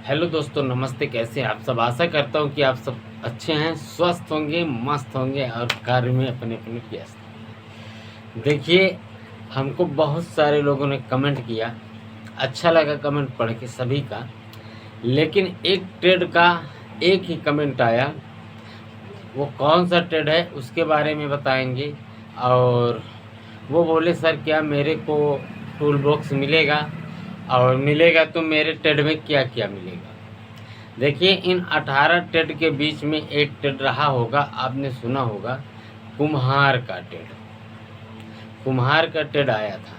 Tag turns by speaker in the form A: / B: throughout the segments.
A: Hello दोस्तों, नमस्ते। कैसे हैं आप सब? आशा करता हूं कि आप सब अच्छे हैं, स्वस्थ होंगे, मस्त होंगे और कार्य में अपने अपने व्यस्त। देखिए, हमको बहुत सारे लोगों ने कमेंट किया। अच्छा लगा कमेंट पढ़ के सभी का। लेकिन एक ट्रेड का एक ही कमेंट आया। वो कौन सा ट्रेड है उसके बारे में बताएंगे। और वो बोले, सर क्या मेरे को टूल बॉक्स मिलेगा, और मिलेगा तो मेरे ट्रेड में क्या क्या मिलेगा। देखिए, इन 18 टेड के बीच में एक टेड रहा होगा, आपने सुना होगा, कुम्हार का टेड। कुम्हार का टेड आया था।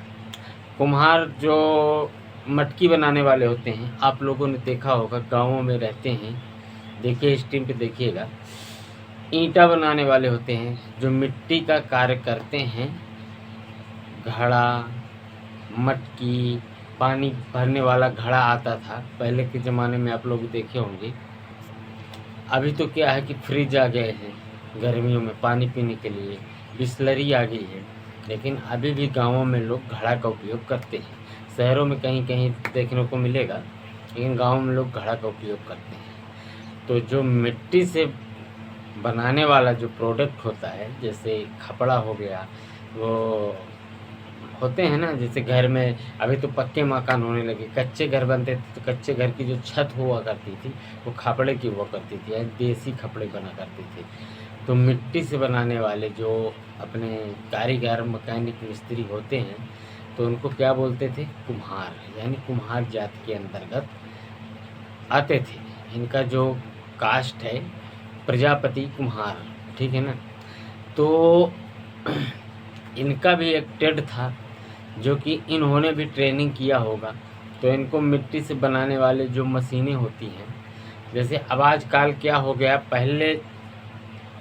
A: कुम्हार जो मटकी बनाने वाले होते हैं, आप लोगों ने देखा होगा, गाँवों में रहते हैं। देखिए, स्ट्रीम पे देखिएगा, ईंटा बनाने वाले होते हैं जो मिट्टी का कार्य करते हैं। घड़ा, मटकी, पानी भरने वाला घड़ा आता था पहले के ज़माने में, आप लोग देखे होंगे। अभी तो क्या है कि फ्रिज आ गए हैं, गर्मियों में पानी पीने के लिए बिसलरी आ गई है। लेकिन अभी भी गांवों में लोग घड़ा का उपयोग करते हैं। शहरों में कहीं कहीं देखने को मिलेगा, लेकिन गांवों में लोग घड़ा का उपयोग करते हैं। तो जो मिट्टी से बनाने वाला जो प्रोडक्ट होता है, जैसे खपड़ा हो गया, वो होते हैं ना, जैसे घर में अभी तो पक्के मकान होने लगे, कच्चे घर बनते थे तो कच्चे घर की जो छत हुआ करती थी वो खपड़े की हुआ करती थी, यानी देसी खपड़े बना करते थे। तो मिट्टी से बनाने वाले जो अपने कारीगर, मैकेनिक, मिस्त्री होते हैं, तो उनको क्या बोलते थे? कुम्हार, यानी कुम्हार जाति के अंतर्गत आते थे। इनका जो कास्ट है प्रजापति कुम्हार, ठीक है ना। तो इनका भी एक टेड था, जो कि इन्होंने भी ट्रेनिंग किया होगा। तो इनको मिट्टी से बनाने वाले जो मशीनें होती हैं, जैसे अब आजकल क्या हो गया, पहले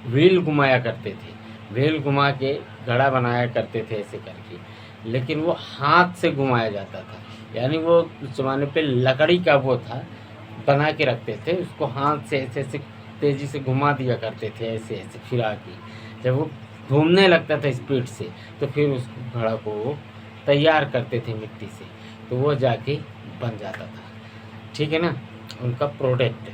A: व्हील घुमाया करते थे, व्हील घुमा के घड़ा बनाया करते थे ऐसे करके, लेकिन वो हाथ से घुमाया जाता था। यानी वो उस ज़माने पे लकड़ी का वो था, बना के रखते थे उसको, हाथ से ऐसे ऐसे तेज़ी से घुमा दिया करते थे, ऐसे ऐसे फिरा के। जब वो घूमने लगता था स्पीड से, तो फिर उस घड़ा को वो तैयार करते थे मिट्टी से, तो वो जाके बन जाता था, ठीक है ना, उनका प्रोडक्ट।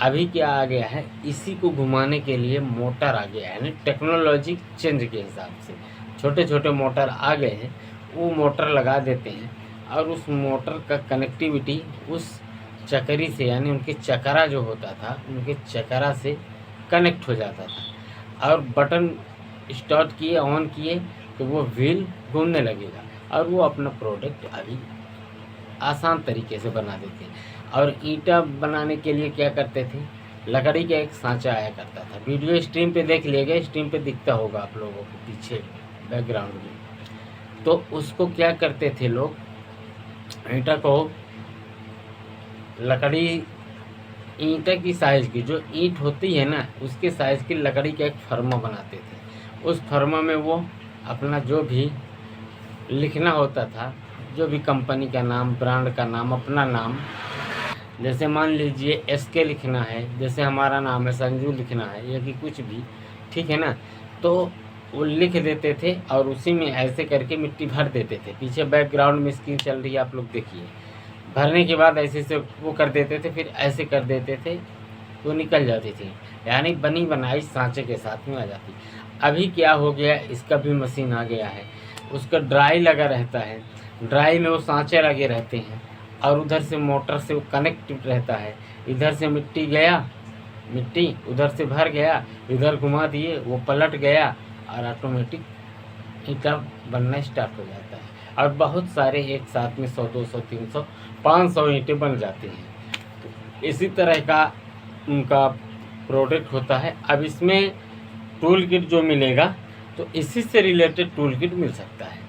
A: अभी क्या आ गया है, इसी को घुमाने के लिए मोटर आ गया है, यानी टेक्नोलॉजी चेंज के हिसाब से छोटे छोटे मोटर आ गए हैं। वो मोटर लगा देते हैं और उस मोटर का कनेक्टिविटी उस चकरी से, यानी उनके चकरा जो होता था, उनके चकरा से कनेक्ट हो जाता था। और बटन स्टार्ट किए, ऑन किए, तो वो व्हील घूमने लगेगा और वो अपना प्रोडक्ट अभी आसान तरीके से बना देते हैं। और ईंटा बनाने के लिए क्या करते थे, लकड़ी का एक सांचा आया करता था। वीडियो स्ट्रीम पे देख लिएगा, स्ट्रीम पे दिखता होगा आप लोगों को पीछे बैकग्राउंड में। तो उसको क्या करते थे लोग, ईंटा को, लकड़ी, ईंटा की साइज़ की जो ईंट होती है ना, उसके साइज़ की लकड़ी का एक फर्मा बनाते थे। उस फर्मा में वो अपना जो भी लिखना होता था, जो भी कंपनी का नाम, ब्रांड का नाम, अपना नाम, जैसे मान लीजिए एसके लिखना है, जैसे हमारा नाम है संजू लिखना है, या कि कुछ भी, ठीक है ना। तो वो लिख देते थे और उसी में ऐसे करके मिट्टी भर देते थे। पीछे बैकग्राउंड में स्क्रीन चल रही है, आप लोग देखिए। भरने के बाद ऐसे से वो कर देते थे, फिर ऐसे कर देते थे, तो निकल जाती थी, यानी बनी बनाई सांचे के साथ में आ जाती। अभी क्या हो गया, इसका भी मशीन आ गया है, उसका ड्राई लगा रहता है, ड्राई में वो सांचे लगे रहते हैं और उधर से मोटर से वो कनेक्ट रहता है। इधर से मिट्टी गया, मिट्टी उधर से भर गया, इधर घुमा दिए, वो पलट गया और ऑटोमेटिक ईंटा बनना स्टार्ट हो जाता है। और बहुत सारे एक साथ में 100, 200, 300, 500 ईंटें बन जाती हैं। तो इसी तरह का उनका प्रोडक्ट होता है। अब इसमें टूल किट जो मिलेगा, तो इसी से रिलेटेड टूल किट मिल सकता है।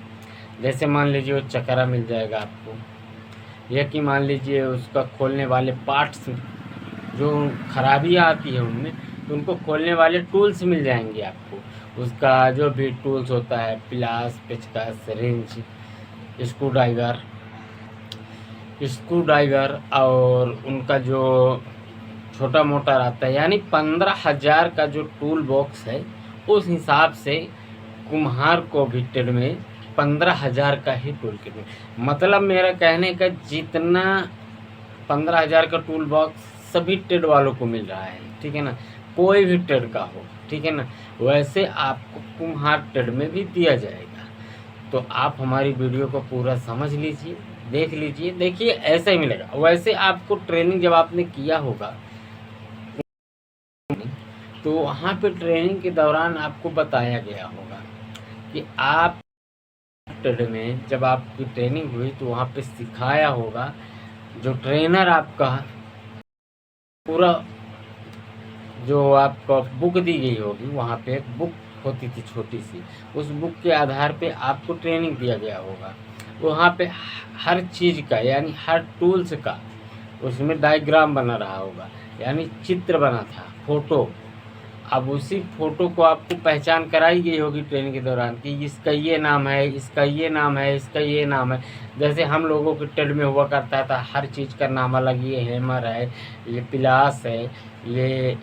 A: जैसे मान लीजिए वो चकरा मिल जाएगा आपको, या कि मान लीजिए उसका खोलने वाले पार्ट्स जो खराबियाँ आती है उनमें, तो उनको खोलने वाले टूल्स मिल जाएंगे आपको। उसका जो भी टूल्स होता है, प्लास, पेचकस, रेंच, स्क्रू ड्राइवर और उनका जो छोटा मोटर आता है, यानी 15,000 का जो टूल बॉक्स है, उस हिसाब से कुम्हार को भी टेड में 15,000 का ही टूल किट में, मतलब मेरा कहने का जितना 15,000 का टूल बॉक्स सभी ट्रेड वालों को मिल रहा है, ठीक है ना, कोई भी ट्रेड का हो, ठीक है ना। वैसे आपको कुम्हार ट्रेड में भी दिया जाएगा। तो आप हमारी वीडियो को पूरा समझ लीजिए, देख लीजिए। देखिए ऐसा ही मिलेगा। वैसे आपको ट्रेनिंग जब आपने किया होगा तो वहाँ पे ट्रेनिंग के दौरान आपको बताया गया होगा कि आप ट्रेड में जब आपकी ट्रेनिंग हुई तो वहाँ पे सिखाया होगा, जो ट्रेनर आपका पूरा जो आपको बुक दी गई होगी, वहाँ पे एक बुक होती थी छोटी सी, उस बुक के आधार पे आपको ट्रेनिंग दिया गया होगा। वहाँ पे हर चीज़ का यानी हर टूल्स का उसमें डायग्राम बना रहा होगा, यानी चित्र बना था, फोटो। अब उसी फोटो को आपको पहचान कराई गई होगी ट्रेनिंग के दौरान कि इसका ये नाम है, इसका ये नाम है, इसका ये नाम है। जैसे हम लोगों के ट्रेड में हुआ करता था, हर चीज़ का नाम अलग, ये हैमर है, ये पिलास है, ये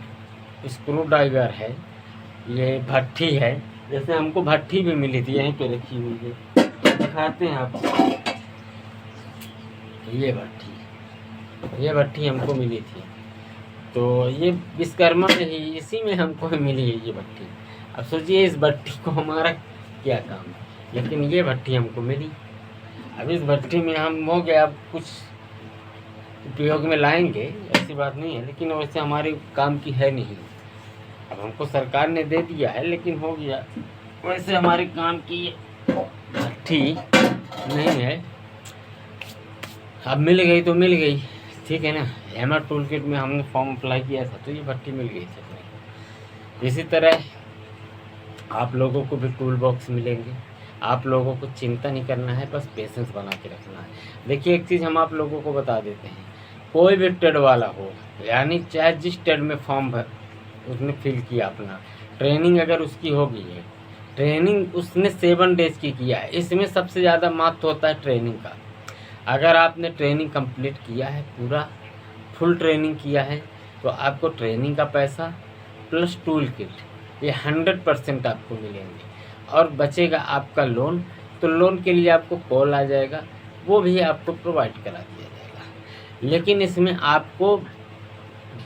A: स्क्रू ड्राइवर है, ये भट्ठी है। जैसे हमको भट्ठी भी मिली थी, यहीं पे रखी हुई है, दिखाते हैं आपको। ये भट्ठी हमको मिली थी, तो ये विश्वकर्मा में ही इसी में हमको मिली है ये भट्ठी। अब सोचिए इस भट्ठी को हमारा क्या काम है, लेकिन ये भट्ठी हमको मिली। अब इस भट्ठी में हम हो गया, अब कुछ उपयोग में लाएंगे, ऐसी बात नहीं है, लेकिन वैसे हमारे काम की है नहीं। अब हमको सरकार ने दे दिया है, लेकिन हो गया, वैसे हमारे काम की भट्ठी नहीं है। अब मिल गई तो मिल गई, ठीक है ना। हैमर टूल किट में हमने फॉर्म अप्लाई किया था तो ये भट्टी मिल गई थी अपने। इसी तरह आप लोगों को भी टूल बॉक्स मिलेंगे। आप लोगों को चिंता नहीं करना है, बस पेशेंस बना के रखना है। देखिए एक चीज़ हम आप लोगों को बता देते हैं, कोई भी ट्रेड वाला हो, यानी चाहे जिस ट्रेड में फॉर्म भर उसने फिल किया अपना, ट्रेनिंग अगर उसकी हो गई है, ट्रेनिंग उसने 7 डेज की किया है, इसमें सबसे ज़्यादा महत्व होता है ट्रेनिंग का। अगर आपने ट्रेनिंग कंप्लीट किया है, पूरा फुल ट्रेनिंग किया है, तो आपको ट्रेनिंग का पैसा प्लस टूल किट ये 100% आपको मिलेंगे। और बचेगा आपका लोन, तो लोन के लिए आपको कॉल आ जाएगा, वो भी आपको प्रोवाइड करा दिया जाएगा। लेकिन इसमें आपको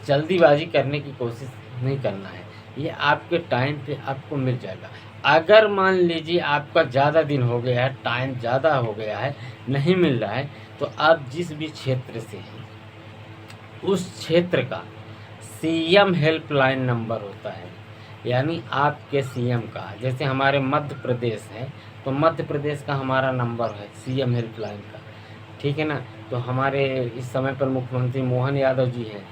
A: जल्दीबाजी करने की कोशिश नहीं करना है, ये आपके टाइम पे आपको मिल जाएगा। अगर मान लीजिए आपका ज़्यादा दिन हो गया है, टाइम ज़्यादा हो गया है, नहीं मिल रहा है, तो आप जिस भी क्षेत्र से हैं उस क्षेत्र का सीएम हेल्पलाइन नंबर होता है, यानी आपके सीएम का। जैसे हमारे मध्य प्रदेश है तो मध्य प्रदेश का हमारा नंबर है सीएम हेल्पलाइन का, ठीक है ना। तो हमारे इस समय पर मुख्यमंत्री मोहन यादव जी हैं,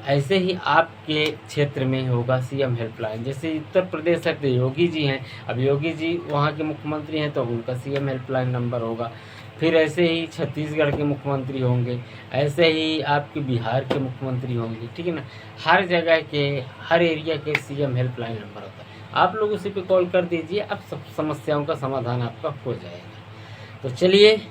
A: ऐसे ही आपके क्षेत्र में होगा सीएम हेल्पलाइन। जैसे उत्तर प्रदेश है तो योगी जी हैं, अब योगी जी वहाँ के मुख्यमंत्री हैं तो उनका सीएम हेल्पलाइन नंबर होगा। फिर ऐसे ही छत्तीसगढ़ के मुख्यमंत्री होंगे, ऐसे ही आपके बिहार के मुख्यमंत्री होंगे, ठीक है ना। हर जगह के हर एरिया के सीएम हेल्पलाइन नंबर होता है, आप लोग उसी पे कॉल कर दीजिए, अब सब समस्याओं का समाधान आपका हो जाएगा। तो चलिए,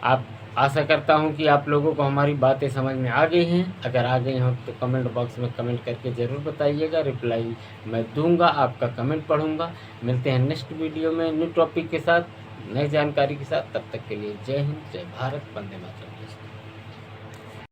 A: आप आशा करता हूँ कि आप लोगों को हमारी बातें समझ में आ गई हैं। अगर आ गई हो तो कमेंट बॉक्स में कमेंट करके ज़रूर बताइएगा, रिप्लाई मैं दूंगा, आपका कमेंट पढ़ूंगा। मिलते हैं नेक्स्ट वीडियो में न्यू टॉपिक के साथ, नई जानकारी के साथ। तब तक के लिए जय हिंद, जय भारत, वंदे मातरम।